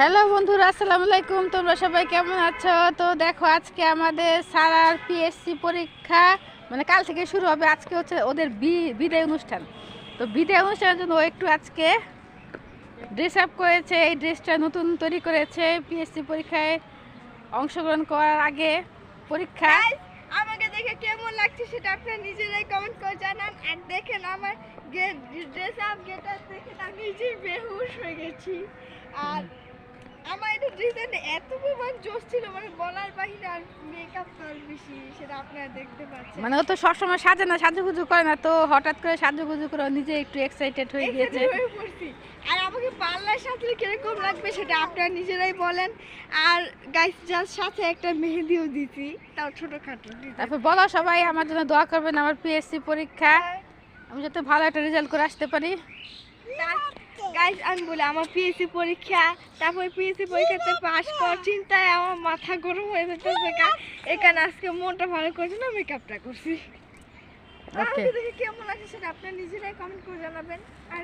Hello বন্ধুরা, আসসালামু আলাইকুম। তোমরা সবাই কেমন আছো? তো দেখো, আজকে আমাদের সারার পিএসসি পরীক্ষা, মানে কাল থেকে শুরু হবে। আজকে হচ্ছে ওদের বিদায় অনুষ্ঠান। তো বিদায় অনুষ্ঠানের জন্য ও একটু আজকে ড্রেস আপ করেছে। এই ড্রেসটা নতুন তৈরি করেছে পিএসসি পরীক্ষায় অংশগ্রহণ করার আগে। পরীক্ষা আমাকে দেখে কেমন লাগছে সেটা আপনারা নিজেরাই কমেন্ট করে জানান। আর দেখেন আমার ড্রেস আপ গেটআপ দেখে আমি নিজেই বেহুশ হয়ে গেছি। আর আমার এটা ডিজাইন এত পরিমাণ জোশ ছিল, মানে বলার বাহিরে। আর মেকআপ তো আর বেশি, সেটা আপনারা দেখতে পাচ্ছেন। মানে ও তো সবসময় সাজে না, সাজুগুজু করে না, তো হঠাৎ করে সাজুগুজু করে ও নিজে একটু এক্সাইটেড হয়ে গিয়েছে। আর আমাকে পার্লার সাথে কিরকম লাগবে সেটা আপনারা নিজেরাই বলেন। আর গাইস যার সাথে একটা মেহেদিও দিছি, তাও ছোটখাটো। তারপর বলো সবাই আমার জন্য দোয়া করবেন, আমার পিএসসি পরীক্ষা আমি যাতে ভালো একটা রেজাল্ট করে আসতে পারি। গাইস আমি বলি আমার পিএসসি পরীক্ষা, তারপর পিএসসি পরীক্ষাতে পাস করার চিন্তায় আমার মাথা গরম হয়ে যেতেছে। এখানে আজকে মনটা ভালো করছে না, মেকআপটা করছি। ওকে, দেখে কেমন লাগছে সেটা আপনারা নিজেরাই কমেন্ট করে জানাবেন। আর